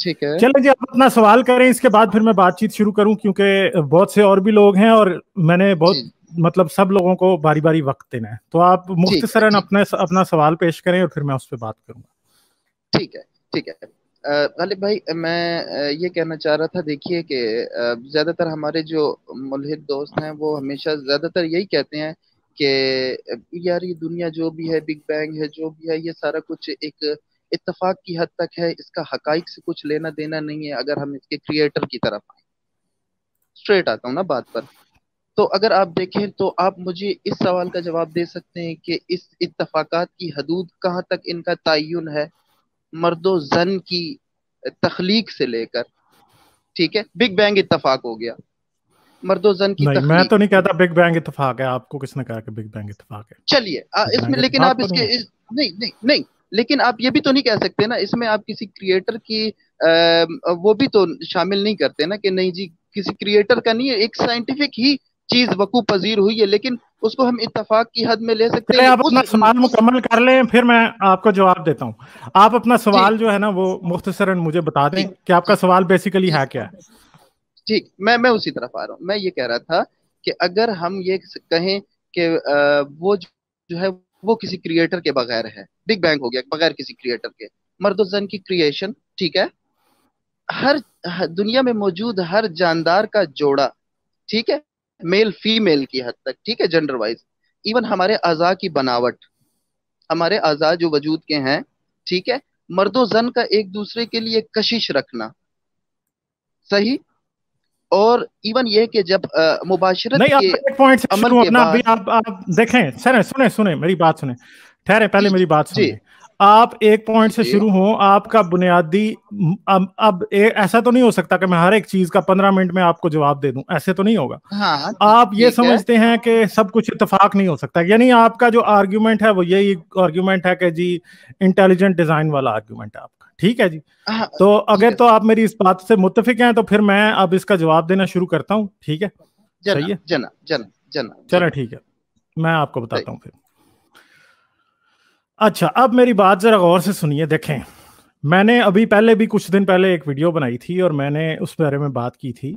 ٹھیک ہے چلیں جی، آپ اپنا سوال کریں، اس کے بعد پھر میں بات چیت شروع کروں، کیونکہ بہت سے اور بھی لوگ ہیں اور میں نے بہت مطلب سب لوگوں کو باری باری وقت دینا ہے. تو آپ مختصراً اپنا سوال پیش کریں اور پھر میں اس پہ بات کروں گا. ٹھیک ہے ٹھیک ہے. غالب بھائی، میں یہ کہنا چاہ رہا تھا، دیکھیے کہ زیادہ تر ہمارے جو ملحد دوست ہیں وہ ہمیشہ زیادہ تر یہی کہتے ہیں کہ یار یہ دنیا جو بھی ہے، بگ بینگ ہے، جو بھی ہے، یہ سارا کچھ ایک اتفاق کی حد تک ہے، اس کا حقائق سے کچھ لینا دینا نہیں ہے. اگر ہم اس کے کریٹر کی طرف آئیں، اسٹریٹ آتا ہوں نا بات پر، تو اگر آپ دیکھیں تو آپ مجھے اس سوال کا جواب دے سکتے ہیں کہ اس اتفاقات کی حدود کہاں تک ان کا تعین ہے، مرد و زن کی تخلیق سے لے کر. ٹھیک ہے، بگ بینگ اتفاق ہو گیا، مرد و زن کی نہیں، میں تخلیق. تو نہیں کہتا بگ بینگ اتفاق ہے. آپ کو کس نے کہا کہ بگ بینگ اتفاق ہے؟ چلیے بگ اس بینگ میں، لیکن اتفاق آپ تو اس نہیں کے ہے. نہیں نہیں نہیں، لیکن آپ یہ بھی تو نہیں کہہ سکتے نا، اس میں آپ کسی کریٹر کی وہ بھی تو شامل نہیں کرتے نا کہ نہیں جی کسی کریٹر کا نہیں ہے، ایک سائنٹیفک ہی چیز وقوع پذیر ہوئی ہے، لیکن اس کو ہم اتفاق کی حد میں لے سکتے ہیں. چلے آپ اپنا سوال مکمل کر لیں، پھر میں آپ کو جواب دیتا ہوں. آپ اپنا سوال جو ہے نا وہ مختصراً مجھے بتا دیں کہ آپ کا سوال بیسیکلی ہے کیا ہے. ٹھیک، میں اسی طرف آ رہا ہوں. میں یہ کہہ رہا تھا کہ اگر ہم یہ کہیں کہ وہ جو ہے وہ کسی کریٹر کے بغیر ہے، بگ بینگ ہو گیا بغیر کسی کریٹر کے، مرد و زن کی کریشن. ٹھیک ہے، ہر دنیا میں موجود ہر جاندار کا جوڑا، ٹھیک ہے، میل فیمیل کی حد تک، ٹھیک ہے، جنڈر وائز، ایون ہمارے اعضاء کی بناوٹ، ہمارے اعضاء جو وجود کے ہیں، ٹھیک ہے، مرد و زن کا ایک دوسرے کے لیے کشش رکھنا، صحیح. اور ایون یہ کہ جب مباشرت نہیں، آپ کے ایک پوائنٹ سے عمل شروع کے ہونا. ابھی بعد، آپ دیکھیں، سنیں میری بات سنیں. ٹھہرے، پہلے میری بات سن جی لیں. آپ ایک پوائنٹ سے جی شروع ہوں. آپ کا بنیادی اب ایسا تو نہیں ہو سکتا کہ میں ہر ایک چیز کا 15 منٹ میں آپ کو جواب دے دوں، ایسے تو نہیں ہوگا. ہاں آپ یہ ٹھیک ہے. سمجھتے ہیں کہ سب کچھ اتفاق نہیں ہو سکتا، یعنی آپ کا جو آرگیومنٹ ہے وہ یہی آرگیومنٹ ہے کہ جی انٹیلیجنٹ ڈیزائن والا آرگیومنٹ ہے آپ کا. ٹھیک ہے جی. تو اگر تو آپ میری اس بات سے متفق ہیں تو پھر میں اب اس کا جواب دینا شروع کرتا ہوں. ٹھیک ہے، صحیح ہے. چلیں ٹھیک ہے، میں آپ کو بتاتا ہوں پھر. اچھا، اب میری بات ذرا غور سے سنیے. دیکھیں، میں نے ابھی پہلے بھی کچھ دن پہلے ایک ویڈیو بنائی تھی اور میں نے اس بارے میں بات کی تھی.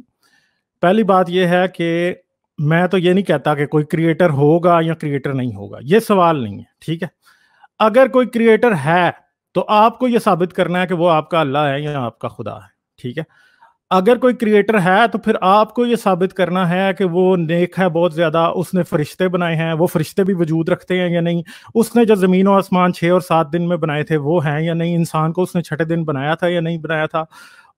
پہلی بات یہ ہے کہ میں تو یہ نہیں کہتا کہ کوئی کریٹر ہوگا یا کریٹر نہیں ہوگا، یہ سوال نہیں ہے. ٹھیک ہے، اگر کوئی کریٹر ہے تو آپ کو یہ ثابت کرنا ہے کہ وہ آپ کا اللہ ہے یا آپ کا خدا ہے. ٹھیک ہے، اگر کوئی کریٹر ہے تو پھر آپ کو یہ ثابت کرنا ہے کہ وہ نیک ہے بہت زیادہ، اس نے فرشتے بنائے ہیں، وہ فرشتے بھی وجود رکھتے ہیں یا نہیں، اس نے جو زمین و آسمان 6 اور 7 دن میں بنائے تھے وہ ہیں یا نہیں، انسان کو اس نے چھٹے دن بنایا تھا یا نہیں بنایا تھا،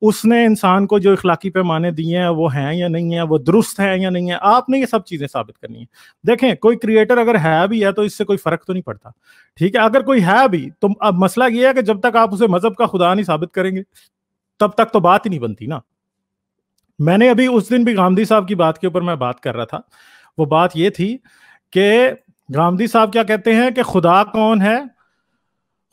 اس نے انسان کو جو اخلاقی پیمانے دیے ہیں وہ ہیں یا نہیں ہیں، وہ درست ہیں یا نہیں ہیں. آپ نے یہ سب چیزیں ثابت کرنی ہیں. دیکھیں، کوئی کریٹر اگر ہے بھی ہے تو اس سے کوئی فرق تو نہیں پڑتا. ٹھیک ہے، اگر کوئی ہے بھی تو اب مسئلہ یہ ہے کہ جب تک آپ اسے مذہب کا خدا نہیں ثابت کریں گے تب تک تو بات ہی نہیں بنتی نا. میں نے ابھی اس دن بھی گاندھی صاحب کی بات کے اوپر میں بات کر رہا تھا. وہ بات یہ تھی کہ گاندھی صاحب کیا کہتے ہیں کہ خدا کون ہے.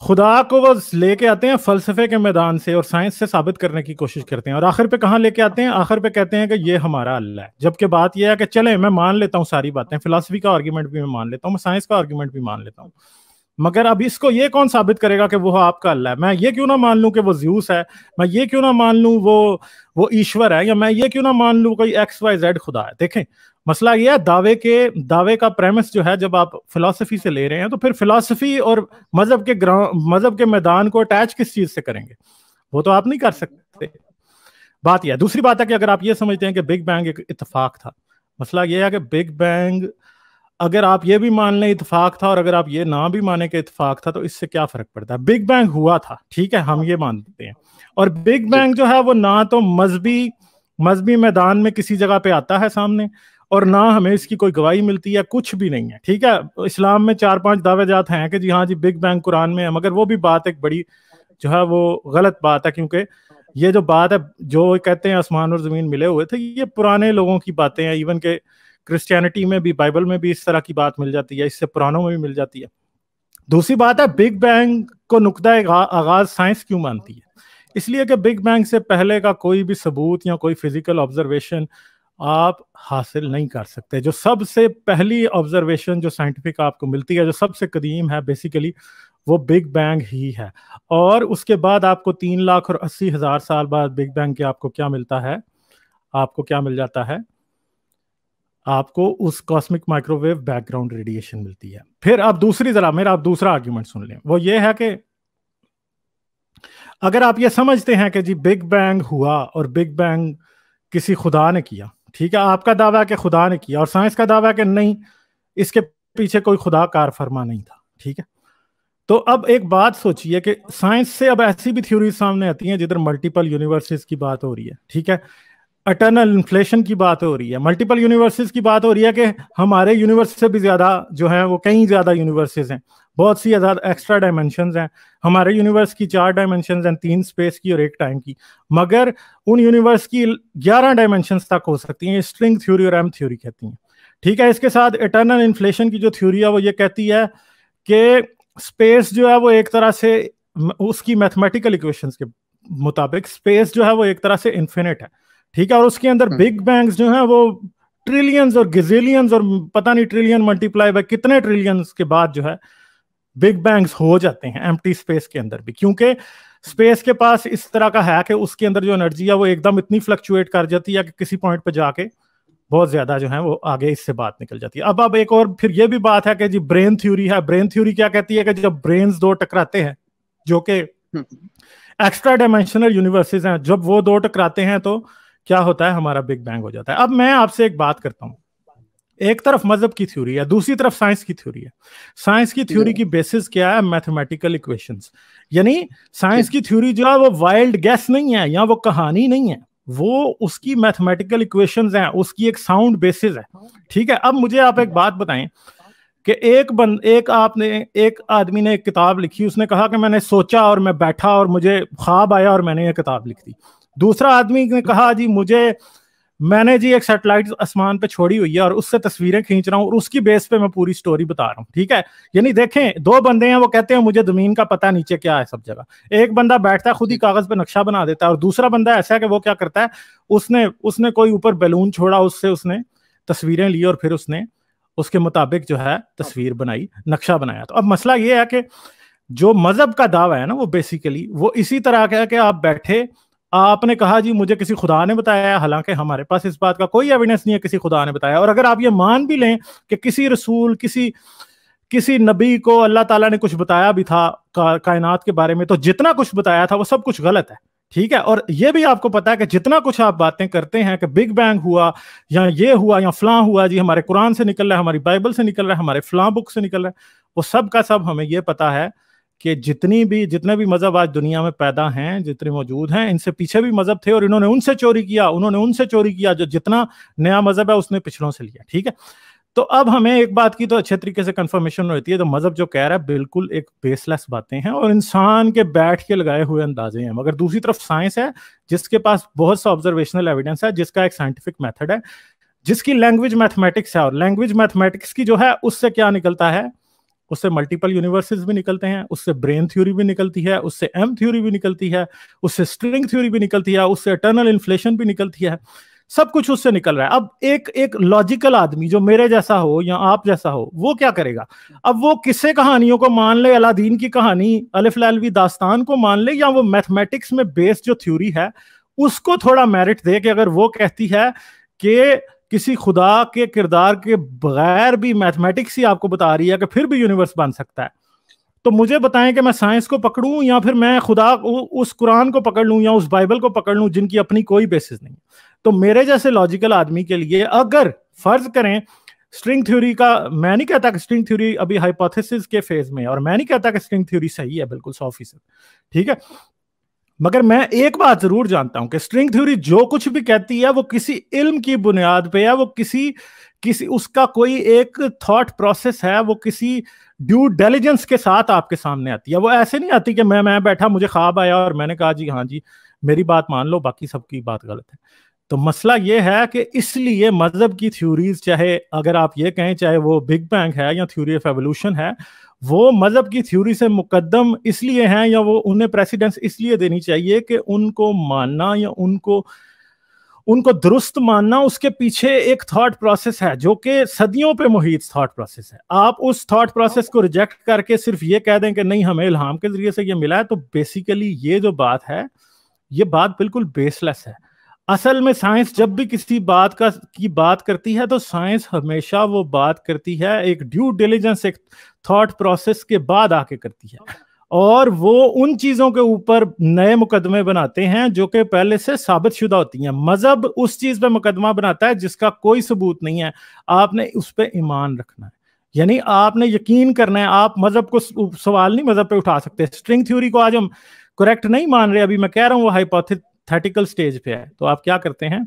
خدا کو وہ لے کے آتے ہیں فلسفے کے میدان سے اور سائنس سے ثابت کرنے کی کوشش کرتے ہیں، اور آخر پہ کہاں لے کے آتے ہیں؟ آخر پہ کہتے ہیں کہ یہ ہمارا اللہ ہے. جبکہ بات یہ ہے کہ چلیں میں مان لیتا ہوں ساری باتیں، فلسفی کا آرگیومنٹ بھی میں مان لیتا ہوں، میں سائنس کا آرگیومنٹ بھی مان لیتا ہوں، مگر اب اس کو یہ کون ثابت کرے گا کہ وہ آپ کا اللہ ہے؟ میں یہ کیوں نہ مان لوں کہ وہ زیوس ہے، میں یہ کیوں نہ مان لوں وہ ایشور ہے، یا میں یہ کیوں نہ مان لوں کوئی ایکس وائی زیڈ خدا ہے؟ دیکھیں، مسئلہ یہ ہے دعوے کا پریمس جو ہے، جب آپ فلسفی سے لے رہے ہیں تو پھر فلسفی اور مذہب کے میدان کو اٹیچ کس چیز سے کریں گے؟ وہ تو آپ نہیں کر سکتے. بات یہ ہے. دوسری بات ہے کہ اگر آپ یہ سمجھتے ہیں کہ بگ بینگ ایک اتفاق تھا، مسئلہ یہ ہے کہ بگ بینگ اگر آپ یہ بھی مان لیں اتفاق تھا اور اگر آپ یہ نہ بھی مانیں کہ اتفاق تھا تو اس سے کیا فرق پڑتا ہے؟ بگ بینگ ہوا تھا، ٹھیک ہے، ہم یہ مانتے ہیں. اور بگ بینگ جو ہے وہ نہ تو مذہبی میدان میں کسی جگہ پہ آتا ہے سامنے، اور نہ ہمیں اس کی کوئی گواہی ملتی ہے، کچھ بھی نہیں ہے. ٹھیک ہے، اسلام میں 4-5 دعوے جات ہیں کہ جی ہاں جی بگ بینگ قرآن میں ہے، مگر وہ بھی بات ایک بڑی جو ہے وہ غلط بات ہے، کیونکہ یہ جو بات ہے جو کہتے ہیں آسمان اور زمین ملے ہوئے تھے، یہ پرانے لوگوں کی باتیں ہیں. ایون کہ کرسچینٹی میں بھی، بائبل میں بھی اس طرح کی بات مل جاتی ہے، اس سے پرانوں میں بھی مل جاتی ہے. دوسری بات ہے، بگ بینگ کو نقطہ آغاز سائنس کیوں مانتی ہے؟ اس لیے کہ بگ بینگ سے پہلے کا کوئی بھی ثبوت یا کوئی فزیکل آبزرویشن آپ حاصل نہیں کر سکتے. جو سب سے پہلی آبزرویشن جو سائنٹیفک آپ کو ملتی ہے، جو سب سے قدیم ہے بیسیکلی، وہ بگ بینگ ہی ہے. اور اس کے بعد آپ کو 3,80,000 سال بعد بگ بینگ کے آپ کو کیا ملتا ہے؟ آپ کو کیا مل جاتا ہے؟ آپ کو اس cosmic microwave background radiation ملتی ہے. پھر آپ میرا آپ دوسرا آرگیومنٹ سن لیں. وہ یہ ہے کہ اگر آپ یہ سمجھتے ہیں کہ جی بگ بینگ ہوا اور بگ بینگ کسی خدا نے کیا، ٹھیک ہے، آپ کا دعویٰ ہے کہ خدا نے کیا، اور سائنس کا دعویٰ ہے کہ نہیں، اس کے پیچھے کوئی خدا کار فرما نہیں تھا، ٹھیک ہے. تو اب ایک بات سوچئے کہ سائنس سے اب ایسی بھی تھیوریز سامنے آتی ہیں جدھر ملٹیپل یونیورسز کی بات ہو رہی ہے، ٹھیک ہے، اٹرنل انفلیشن کی بات ہو رہی ہے، ملٹیپل یونیورسز کی بات ہو رہی ہے کہ ہمارے یونیورس سے بھی زیادہ جو ہیں وہ کئی زیادہ یونیورسز ہیں، بہت سی زیادہ ایکسٹرا ڈائمینشنز ہیں. ہمارے یونیورس کی 4 ڈائمینشنز ہیں، 3 اسپیس کی اور 1 ٹائم کی، مگر ان یونیورس کی 11 ڈائمینشنز تک ہو سکتی ہیں. اسٹرنگ تھیوری اور ایم تھیوری کہتی ہیں، ٹھیک ہے. اس کے ساتھ اٹرنل انفلیشن کی جو تھیوری ہے وہ یہ کہتی ہے کہ اسپیس جو ہے وہ ایک طرح سے اس کی میتھمیٹیکل ایکویشنز کے مطابق اسپیس جو ہے وہ ایک طرح سے انفینٹ ہے، ٹھیک ہے، اور اس کے اندر بگ بینگز جو ہیں وہ ٹریلینز اور گزیلینز اور پتہ نہیں ٹریلین ملٹیپلائی بائی کتنے ٹریلینز کے بعد جو ہے بگ بینگز ہو جاتے ہیں ایمٹی اسپیس کے اندر بھی، کیونکہ اسپیس کے پاس اس طرح کا ہے کہ اس کے اندر جو انرجی ہے وہ ایک دم اتنی فلکچویٹ کر جاتی ہے کہ کسی پوائنٹ پہ جا کے بہت زیادہ جو ہے وہ آگے اس سے بات نکل جاتی ہے. اب ایک اور پھر یہ بھی بات ہے کہ جی برین تھیوری ہے. برین تھیوری کیا کہتی ہے کہ جب برینز 2 ٹکراتے ہیں جو کہ ایکسٹرا ڈائمینشنل یونیورسز ہیں، جب وہ 2 ٹکراتے ہیں تو کیا ہوتا ہے؟ ہمارا بگ بینگ ہو جاتا ہے. اب میں آپ سے ایک بات کرتا ہوں، ایک طرف مذہب کی تھیوری ہے، دوسری طرف سائنس کی تھیوری ہے. سائنس کی تھیوری کی بیسس کیا ہے؟ Mathematical equations. یعنی سائنس کی تھیوری جو ہے وہ وائلڈ گیس نہیں ہے یا وہ کہانی نہیں ہے، وہ اس کی میتھمیٹیکل ایکویشنز ہیں، اس کی ایک ساؤنڈ بیسس ہے، ٹھیک ہے. اب مجھے آپ ایک بات بتائیں کہ ایک آدمی نے ایک کتاب لکھی، اس نے کہا کہ میں نے سوچا اور میں بیٹھا اور مجھے خواب آیا اور میں نے یہ کتاب لکھ دی. دوسرا آدمی نے کہا جی میں نے ایک سیٹلائٹ آسمان پہ چھوڑی ہوئی ہے اور اس سے تصویریں کھینچ رہا ہوں اور اس کی بیس پہ میں پوری سٹوری بتا رہا ہوں، ٹھیک ہے. یعنی دیکھیں 2 بندے ہیں، وہ کہتے ہیں مجھے زمین کا پتہ نیچے کیا ہے سب جگہ. ایک بندہ بیٹھتا ہے خود ہی کاغذ پہ نقشہ بنا دیتا ہے، اور دوسرا بندہ ایسا ہے کہ وہ کیا کرتا ہے، اس نے کوئی اوپر بیلون چھوڑا، اس نے تصویریں لی اور پھر اس نے اس کے مطابق جو ہے تصویر بنائی، نقشہ بنایا. تو اب مسئلہ یہ ہے کہ جو مذہب کا دعویٰ ہے نا وہ بیسیکلی وہ اسی طرح کا ہے کہ آپ بیٹھے، آپ نے کہا جی مجھے کسی خدا نے بتایا ہے، حالانکہ ہمارے پاس اس بات کا کوئی ایویڈنس نہیں ہے کسی خدا نے بتایا. اور اگر آپ یہ مان بھی لیں کہ کسی رسول کسی نبی کو اللہ تعالیٰ نے کچھ بتایا بھی تھا کائنات کے بارے میں، تو جتنا کچھ بتایا تھا وہ سب کچھ غلط ہے، ٹھیک ہے. اور یہ بھی آپ کو پتا ہے کہ جتنا کچھ آپ باتیں کرتے ہیں کہ بگ بینگ ہوا یا یہ ہوا یا فلاں ہوا، جی ہمارے قرآن سے نکل رہا ہے، ہماری بائبل سے نکل رہا ہے، ہمارے فلاں بک سے نکل رہا ہے، وہ سب کا سب ہمیں یہ پتا ہے کہ جتنے بھی مذہب آج دنیا میں پیدا ہیں، جتنے موجود ہیں، ان سے پیچھے بھی مذہب تھے اور انہوں نے ان سے چوری کیا، جو جتنا نیا مذہب ہے اس نے پچھلوں سے لیا، ٹھیک ہے. تو اب ہمیں ایک بات کی تو اچھے طریقے سے کنفرمیشن ہوتی ہے، تو مذہب جو کہہ رہا ہے بالکل ایک بیس لیس باتیں ہیں اور انسان کے بیٹھ کے لگائے ہوئے اندازے ہیں. مگر دوسری طرف سائنس ہے جس کے پاس بہت سا آبزرویشنل ایویڈنس ہے، جس کا ایک سائنٹیفک میتھڈ ہے، جس کی لینگویج میتھمیٹکس ہے. اور لینگویج میتھمیٹکس کی جو ہے اس سے کیا نکلتا ہے؟ اس سے ملٹیپل یونیورسز بھی نکلتے ہیں، اس سے برین تھیوری بھی نکلتی ہے، اس سے ایم تھیوری بھی نکلتی ہے، اس سے اسٹرنگ تھیوری بھی نکلتی ہے، اس سے اٹرنل انفلیشن بھی نکلتی ہے، سب کچھ اس سے نکل رہا ہے. اب ایک لاجیکل آدمی جو میرے جیسا ہو یا آپ جیسا ہو وہ کیا کرے گا؟ اب وہ قصے کہانیوں کو مان لے، الادین کی کہانی، الف لالوی داستان کو مان لے، یا وہ میتھمیٹکس میں بیس جو تھیوری ہے اس کو تھوڑا میرٹ دے کہ اگر وہ کہتی ہے کہ کسی خدا کے کردار کے بغیر بھی میتھمیٹکس ہی آپ کو بتا رہی ہے کہ پھر بھی یونیورس بن سکتا ہے، تو مجھے بتائیں کہ میں سائنس کو پکڑوں یا پھر میں خدا اس قرآن کو پکڑ لوں یا اس بائبل کو پکڑ لوں جن کی اپنی کوئی بیسس نہیں. تو میرے جیسے لاجیکل آدمی کے لیے اگر فرض کریں اسٹرنگ تھیوری کا، میں نہیں کہتا کہ اسٹرنگ تھیوری ابھی ہائپوتھیسس کے فیز میں، اور میں نہیں کہتا کہ اسٹرنگ تھیوری صحیح ہے بالکل 100%، ٹھیک ہے، مگر میں ایک بات ضرور جانتا ہوں کہ اسٹرنگ تھیوری جو کچھ بھی کہتی ہے وہ کسی علم کی بنیاد پہ ہے، وہ کسی اس کا کوئی ایک تھاٹ پروسیس ہے، وہ کسی ڈیو ڈیلیجنس کے ساتھ آپ کے سامنے آتی ہے. وہ ایسے نہیں آتی کہ میں بیٹھا مجھے خواب آیا اور میں نے کہا جی ہاں جی میری بات مان لو باقی سب کی بات غلط ہے. تو مسئلہ یہ ہے کہ اس لیے مذہب کی تھیوریز، چاہے اگر آپ یہ کہیں چاہے وہ بگ بینگ ہے یا تھیوری آف ایوولوشن ہے، وہ مذہب کی تھیوری سے مقدم اس لیے ہیں یا وہ انہیں پریسیڈنس اس لیے دینی چاہیے کہ ان کو ماننا یا ان ان کو درست ماننا، اس کے پیچھے ایک تھاٹ پروسیس ہے جو کہ صدیوں پہ محیط تھاٹ پروسیس ہے. آپ اس تھاٹ پروسیس کو ریجیکٹ کر کے صرف یہ کہہ دیں کہ نہیں ہمیں الہام کے ذریعے سے یہ ملا ہے، تو بیسیکلی یہ جو بات ہے یہ بات بالکل بیس لیس ہے. اصل میں سائنس جب بھی کسی بات کی بات کرتی ہے تو سائنس ہمیشہ وہ بات کرتی ہے ایک ڈیو ڈیلیجنس، ایک تھاٹ پروسیس کے بعد آ کے کرتی ہے، اور وہ ان چیزوں کے اوپر نئے مقدمے بناتے ہیں جو کہ پہلے سے ثابت شدہ ہوتی ہیں. مذہب اس چیز پہ مقدمہ بناتا ہے جس کا کوئی ثبوت نہیں ہے، آپ نے اس پہ ایمان رکھنا ہے، یعنی آپ نے یقین کرنا ہے. آپ مذہب کو سوال نہیں مذہب پہ اٹھا سکتے. اسٹرنگ تھیوری کو آج ہم کریکٹ نہیں مان رہے، ابھی میں کہہ رہا ہوں وہ ہائپوتھیٹیکل سٹیج پہ ہے، تو آپ کیا کرتے ہیں،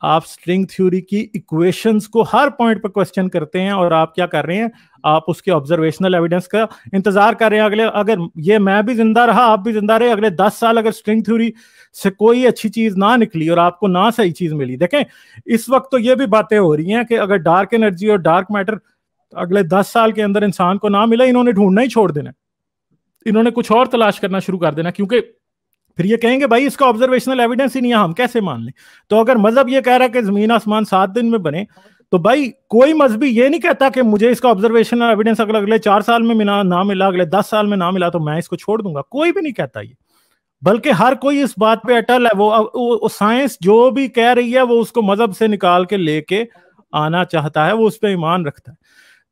آپ اسٹرنگ تھیوری کی ایکویشنز کو ہر پوائنٹ پہ کوسچن کرتے ہیں، اور آپ کیا کر رہے ہیں، آپ اس کے آبزرویشنل ایویڈنس کا انتظار کر رہے ہیں. اگر یہ میں بھی زندہ رہا، آپ بھی زندہ رہے، اگلے 10 سال اگر اسٹرنگ تھیوری سے کوئی اچھی چیز نہ نکلی اور آپ کو نہ صحیح چیز ملی. دیکھیں اس وقت تو یہ بھی باتیں ہو رہی ہیں کہ اگر ڈارک انرجی اور ڈارک میٹر اگلے 10 سال کے اندر انسان کو نہ ملا، انہوں نے ڈھونڈنا ہی چھوڑ دینا، انہوں نے کچھ اور تلاش کرنا شروع کر دینا، کیونکہ پھر یہ کہیں گے بھائی اس کا آبزرویشنل ایویڈنس ہی نہیں ہے، ہم کیسے مان لیں. تو اگر مذہب یہ کہہ رہا ہے کہ زمین آسمان 7 دن میں بنے، تو بھائی کوئی مذہبی یہ نہیں کہتا کہ مجھے اس کا آبزرویشنل ایویڈنس اگر اگلے 4 سال میں نہ ملا، اگلے 10 سال میں نہ ملا تو میں اس کو چھوڑ دوں گا. کوئی بھی نہیں کہتا یہ، بلکہ ہر کوئی اس بات پہ اٹل ہے. وہ سائنس جو بھی کہہ رہی ہے وہ اس کو مذہب سے نکال کے لے کے آنا چاہتا ہے، وہ اس پہ ایمان رکھتا ہے.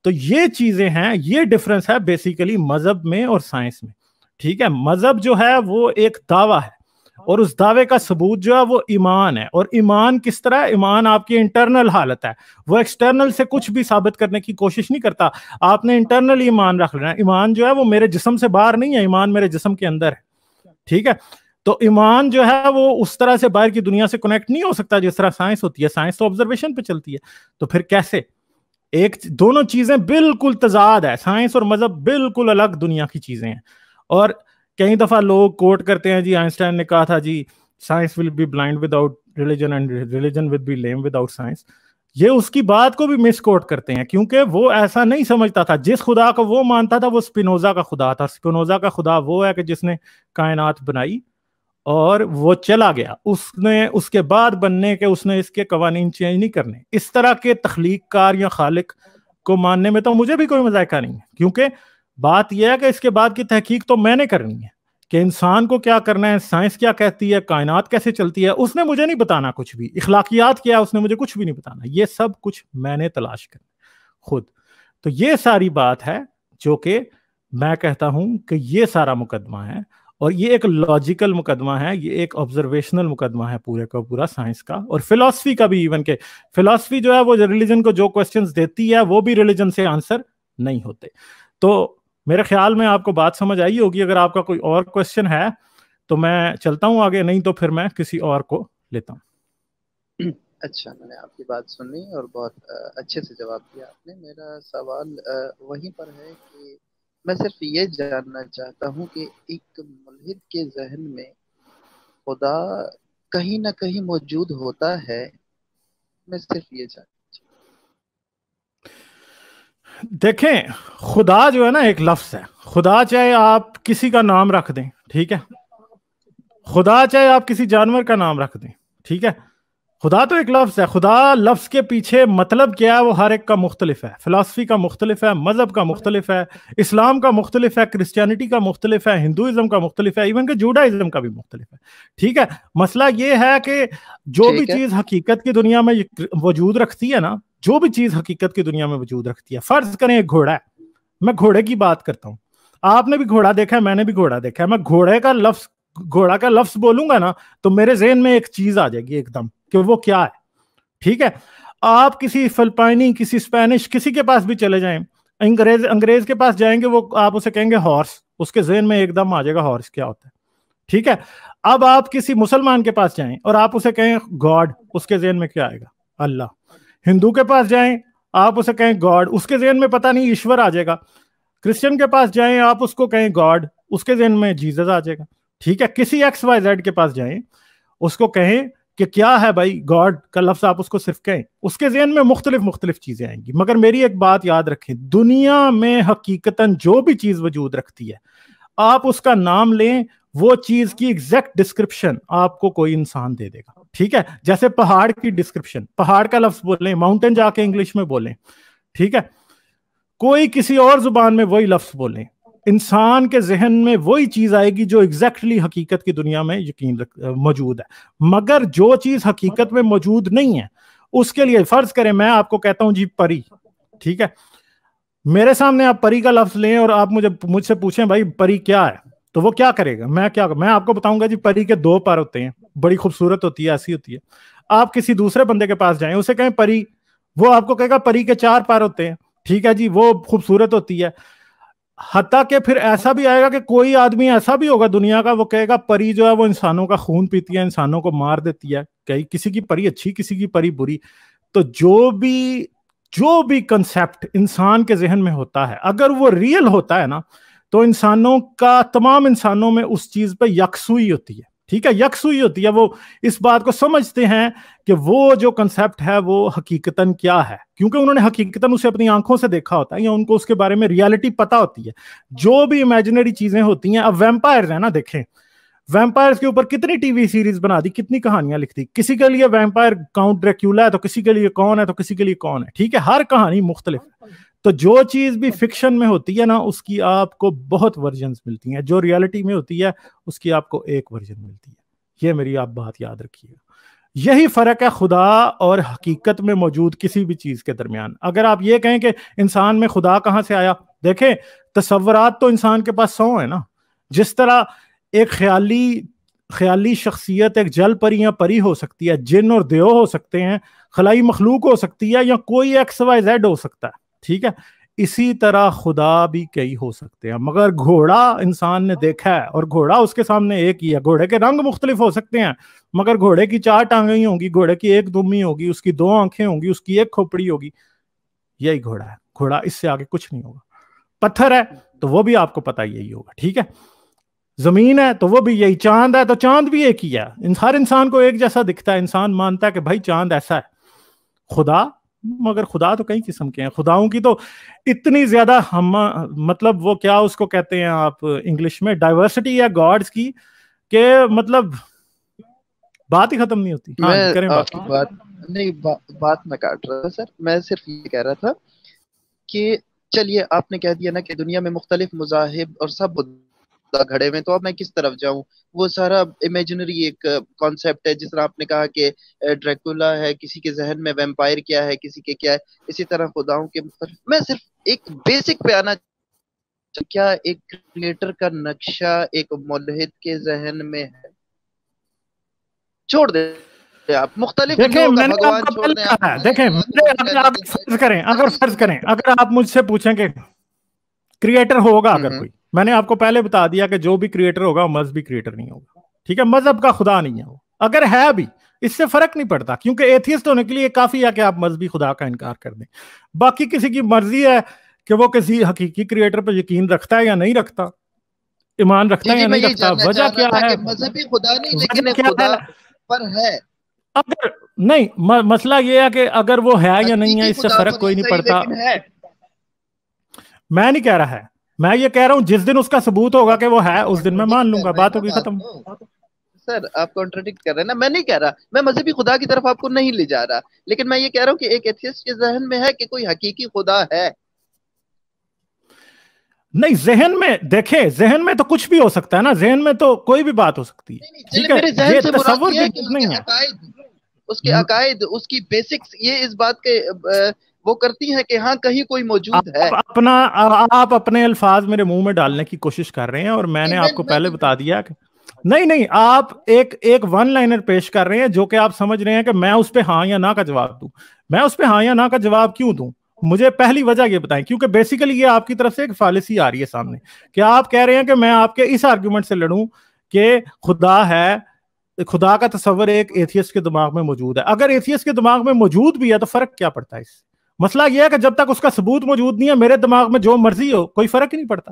تو یہ چیزیں ہیں، یہ ڈفرنس ہے بیسیکلی مذہب میں اور سائنس میں. ٹھیک ہے، مذہب جو ہے وہ ایک دعویٰ ہے، اور اس دعوے کا ثبوت جو ہے وہ ایمان ہے. اور ایمان کس طرح؟ ایمان آپ کی انٹرنل حالت ہے، وہ ایکسٹرنل سے کچھ بھی ثابت کرنے کی کوشش نہیں کرتا. آپ نے انٹرنل ایمان رکھ لینا. ایمان جو ہے وہ میرے جسم سے باہر نہیں ہے، ایمان میرے جسم کے اندر ہے. ٹھیک ہے، تو ایمان جو ہے وہ اس طرح سے باہر کی دنیا سے کنیکٹ نہیں ہو سکتا جس طرح سائنس ہوتی ہے. سائنس تو آبزرویشن پہ چلتی ہے. تو پھر کیسے؟ دونوں چیزیں بالکل تضاد ہے. سائنس اور مذہب بالکل الگ دنیا کی چیزیں ہیں. اور کئی دفعہ لوگ کوٹ کرتے ہیں جی آئنسٹائن نے کہا تھا جی science will be blind without religion and religion will be lame without science. یہ اس کی بات کو بھی مس کوٹ کرتے ہیں، کیونکہ وہ ایسا نہیں سمجھتا تھا. جس خدا کو وہ مانتا تھا وہ سپینوزا کا خدا تھا. سپینوزا کا خدا وہ ہے کہ جس نے کائنات بنائی اور وہ چلا گیا، اس نے اس کے بعد بننے کے اس نے اس کے قوانین چینج نہیں کرنے. اس طرح کے تخلیق کار یا خالق کو ماننے میں تو مجھے بھی کوئی مذائقہ نہیں ہے، کیونکہ بات یہ ہے کہ اس کے بعد کی تحقیق تو میں نے کرنی ہے کہ انسان کو کیا کرنا ہے، سائنس کیا کہتی ہے، کائنات کیسے چلتی ہے. اس نے مجھے نہیں بتانا کچھ بھی، اخلاقیات کیا اس نے مجھے کچھ بھی نہیں بتانا. یہ سب کچھ میں نے تلاش کرنا خود. تو یہ ساری بات ہے جو کہ میں کہتا ہوں کہ یہ سارا مقدمہ ہے، اور یہ ایک لاجیکل مقدمہ ہے، یہ ایک آبزرویشنل مقدمہ ہے پورے کا پورا سائنس کا اور فلسفی کا بھی. ایون کہ فلسفی جو ہے وہ ریلیجن کو جو کوسچنز دیتی ہے وہ بھی ریلیجن سے آنسر نہیں ہوتے. تو میرے خیال میں آپ کو بات سمجھ آئی ہوگی. اگر آپ کا کوئی اور کوسچن ہے تو میں چلتا ہوں آگے، نہیں تو پھر میں کسی اور کو لیتا ہوں. اچھا، میں نے آپ کی بات سن لی اور بہت اچھے سے جواب دیا آپ نے. میرا سوال وہیں پر ہے کہ میں صرف یہ جاننا چاہتا ہوں کہ ایک ملحد کے ذہن میں خدا کہیں نہ کہیں موجود ہوتا ہے. میں صرف یہ جاننا. دیکھیں خدا جو ہے نا ایک لفظ ہے. خدا چاہے آپ کسی کا نام رکھ دیں، ٹھیک ہے، خدا چاہے آپ کسی جانور کا نام رکھ دیں، ٹھیک ہے، خدا تو ایک لفظ ہے. خدا لفظ کے پیچھے مطلب کیا ہے وہ ہر ایک کا مختلف ہے. فلسفی کا مختلف ہے، مذہب کا مختلف ہے، اسلام کا مختلف ہے، کرسچینٹی کا مختلف ہے، ہندوازم کا مختلف ہے، ایون کہ جوڈائزم کا بھی مختلف ہے. ٹھیک ہے، مسئلہ یہ ہے کہ جو بھی چیز حقیقت کی دنیا میں وجود رکھتی ہے نا، جو بھی چیز حقیقت کی دنیا میں وجود رکھتی ہے، فرض کریں ایک گھوڑا ہے، میں گھوڑے کی بات کرتا ہوں، آپ نے بھی گھوڑا دیکھا ہے، میں نے بھی گھوڑا دیکھا ہے. میں گھوڑا کا لفظ بولوں گا نا تو میرے ذہن میں ایک چیز آ جائے گی ایک دم کہ وہ کیا ہے. ٹھیک ہے، آپ کسی فلپائنی، کسی اسپینش، کسی کے پاس بھی چلے جائیں، انگریز کے پاس جائیں گے، وہ آپ اسے کہیں گے ہارس، اس کے ذہن میں ایک دم آ جائے گا ہارس کیا ہوتا ہے. ٹھیک ہے، اب آپ کسی مسلمان کے پاس جائیں اور آپ اسے کہیں گاڈ، اس کے ذہن میں کیا آئے گا؟ اللہ. ہندو کے پاس جائیں آپ اسے کہیں گاڈ، اس کے ذہن میں پتہ نہیں ایشور آ جائے گا. کرسچن کے پاس جائیں آپ اس کو کہیں گاڈ، اس کے ذہن میں جیزس آ جائے گا. ٹھیک ہے، کسی ایکس وائی زیڈ کے پاس جائیں اس کو کہیں کہ کیا ہے بھائی گاڈ کا لفظ، آپ اس کو صرف کہیں، اس کے ذہن میں مختلف چیزیں آئیں گی. مگر میری ایک بات یاد رکھیں، دنیا میں حقیقتاً جو بھی چیز وجود رکھتی ہے آپ اس کا نام لیں، وہ چیز کی ایگزیکٹ ڈسکرپشن آپ کو کوئی انسان دے دے گا. ٹھیک ہے, جیسے پہاڑ کی ڈسکرپشن, پہاڑ کا لفظ بولیں, ماؤنٹین جا کے انگلش میں بولیں, ٹھیک ہے, کوئی کسی اور زبان میں وہی لفظ بولیں, انسان کے ذہن میں وہی چیز آئے گی جو ایگزیکٹلی حقیقت کی دنیا میں موجود ہے. مگر جو چیز حقیقت میں موجود نہیں ہے, اس کے لیے فرض کریں میں آپ کو کہتا ہوں جی پری, ٹھیک ہے, میرے سامنے آپ پری کا لفظ لیں اور آپ مجھ سے پوچھیں بھائی پری کیا ہے, تو وہ کیا کرے گا, میں آپ کو بتاؤں گا جی پری کے 2 پر ہوتے ہیں, بڑی خوبصورت ہوتی ہے, ایسی ہوتی ہے. آپ کسی دوسرے بندے کے پاس جائیں, اسے کہیں پری, وہ آپ کو کہے گا پری کے 4 پر ہوتے ہیں, ٹھیک ہے جی, وہ خوبصورت ہوتی ہے. حتیٰ کہ پھر ایسا بھی آئے گا کہ کوئی آدمی ایسا بھی ہوگا دنیا کا, وہ کہے گا پری جو ہے وہ انسانوں کا خون پیتی ہے, انسانوں کو مار دیتی ہے, کسی کی پری اچھی, کسی کی پری بری. تو جو بھی کنسیپٹ انسان کے ذہن میں ہوتا ہے, اگر وہ ریئل ہوتا ہے نا, تو انسانوں کا, تمام انسانوں میں اس چیز پہ یکسوئی ہوتی ہے. ٹھیک ہے, یکسوئی ہوتی ہے, وہ اس بات کو سمجھتے ہیں کہ وہ جو کنسیپٹ ہے وہ حقیقتاً کیا ہے, کیونکہ انہوں نے حقیقتاً اسے اپنی آنکھوں سے دیکھا ہوتا ہے, یا ان کو اس کے بارے میں ریالٹی پتا ہوتی ہے. جو بھی امیجنری چیزیں ہوتی ہیں, اب ویمپائرز ہیں نا, دیکھیں ویمپائرز کے اوپر کتنی ٹی وی سیریز بنا دی, کتنی کہانیاں لکھ دی. کسی کے لیے ویمپائر کاؤنٹ ڈریکولا ہے, تو کسی کے لیے کون ہے, تو کسی کے لیے کون ہے. ٹھیک ہے, ہر کہانی مختلف ہے. تو جو چیز بھی فکشن میں ہوتی ہے نا, اس کی آپ کو بہت ورژنز ملتی ہیں, جو ریالٹی میں ہوتی ہے اس کی آپ کو ایک ورژن ملتی ہے. یہ میری آپ بات یاد رکھیے گا. یہی فرق ہے خدا اور حقیقت میں موجود کسی بھی چیز کے درمیان. اگر آپ یہ کہیں کہ انسان میں خدا کہاں سے آیا, دیکھیں تصورات تو انسان کے پاس 100 ہیں نا. جس طرح ایک خیالی شخصیت ایک جل پری یا پری ہو سکتی ہے, جن اور دیو ہو سکتے ہیں, خلائی مخلوق ہو سکتی ہے, یا کوئی XYZ ہو سکتا ہے. ٹھیک ہے, اسی طرح خدا بھی کئی ہو سکتے ہیں. مگر گھوڑا انسان نے دیکھا ہے, اور گھوڑا اس کے سامنے ایک ہی ہے. گھوڑے کے رنگ مختلف ہو سکتے ہیں, مگر گھوڑے کی 4 ٹانگیں ہی ہوں گی, گھوڑے کی 1 دم ہی ہوگی, اس کی 2 آنکھیں ہوں گی, اس کی 1 کھوپڑی ہوگی. یہی گھوڑا ہے, گھوڑا, اس سے آگے کچھ نہیں ہوگا. پتھر ہے تو وہ بھی آپ کو پتا یہی ہوگا. ٹھیک ہے, زمین ہے تو وہ بھی یہی, چاند ہے تو چاند بھی ایک ہی ہے. ہر انسان کو ایک جیسا دکھتا ہے, انسان مانتا ہے کہ بھائی چاند ایسا ہے. خدا, مگر خدا تو کئی قسم کے ہیں. خداؤں کی تو اتنی زیادہ مطلب وہ کیا اس کو کہتے ہیں آپ انگلش میں, ڈائیورسٹی ہے گاڈز کی, کہ مطلب بات ہی ختم نہیں ہوتی. ہاں جی, کریں آپ کی بات نہیں, بات میں کاٹ رہا تھا سر. میں صرف یہ کہہ رہا تھا کہ چلیے آپ نے کہہ دیا نا کہ دنیا میں مختلف مذاہب اور سب گھڑے ہوئے, تو اب میں کس طرف جاؤں. وہ سارا امیجنری ایک کانسیپٹ ہے. جس طرح آپ نے کہا کہ ڈریکولا ہے, کسی کے ذہن میں ویمپائر کیا ہے, کسی کے کیا ہے, اسی طرح خداؤں کے مختلف. میں صرف ایک بیسک پہ آنا, کیا ایک کریٹر کا نقشہ ایک ملحد کے ذہن میں ہے؟ چھوڑ دیں آپ مختلف, دیکھیں میں نے آپ کو پہلے کہا ہے, دیکھیں اگر فرض کریں اگر آپ مجھ سے پوچھیں کہ کریٹر ہوگا اگر کوئی, میں نے آپ کو پہلے بتا دیا کہ جو بھی کریٹر ہوگا وہ مذہبی کریٹر نہیں ہوگا. ٹھیک ہے, مذہب کا خدا نہیں ہے وہ. اگر ہے بھی, اس سے فرق نہیں پڑتا, کیونکہ ایتھیسٹ ہونے کے لیے کافی ہے کہ آپ مذہبی خدا کا انکار کر دیں. باقی کسی کی مرضی ہے کہ وہ کسی حقیقی کریٹر پہ یقین رکھتا ہے یا نہیں رکھتا, ایمان رکھتا ہے یا نہیں رکھتا. وجہ کیا ہے, مذہبی خدا نہیں لیکن خدا پر ہے. اگر نہیں, مسئلہ یہ ہے کہ اگر وہ ہے یا نہیں ہے, اس سے فرق کوئی نہیں پڑتا. میں نہیں کہہ رہا ہے, میں یہ کہہ رہا ہوں جس دن اس کا ثبوت ہوگا کہ وہ ہے, اس دن میں مان لوں گا, بات ہوگی ختم. سر آپ کانٹرڈکٹ کر رہے ہیں نا. میں نہیں کہہ رہا, میں مذہبی خدا کی طرف آپ کو نہیں لے جا رہا, لیکن میں یہ کہہ رہا ہوں کہ ایک ایتھیسٹ کے ذہن میں ہے کہ کوئی حقیقی خدا ہے. نہیں, ذہن میں دیکھیں, ذہن میں تو کچھ بھی ہو سکتا ہے نا, ذہن میں تو کوئی بھی بات ہو سکتی ہے. یہ تصور نہیں ہے. اس کے عقائد, اس کی بیسکس, یہ اس بات کے وہ کرتی ہیں کہ ہاں کہیں کوئی موجود ہے. آپ اپنے الفاظ میرے منہ میں ڈالنے کی کوشش کر رہے ہیں, اور میں نے آپ کو پہلے بتا دیا کہ نہیں, آپ ایک ون لائنر پیش کر رہے ہیں جو کہ آپ سمجھ رہے ہیں کہ میں اس پہ ہاں یا نہ کا جواب دوں. میں اس پہ ہاں یا نہ کا جواب کیوں دوں, مجھے پہلی وجہ یہ بتائیں, کیونکہ بیسیکلی یہ آپ کی طرف سے ایک فالسی آ رہی ہے سامنے, کہ آپ کہہ رہے ہیں کہ میں آپ کے اس آرگومنٹ سے لڑوں کہ خدا ہے, خدا کا تصور ایک ایتھیسٹ کے دماغ میں موجود ہے. اگر ایتھیسٹ کے دماغ میں موجود بھی ہے تو فرق کیا پڑتا ہے اس سے؟ مسئلہ یہ ہے کہ جب تک اس کا ثبوت موجود نہیں ہے, میرے دماغ میں جو مرضی ہو, کوئی فرق ہی نہیں پڑتا.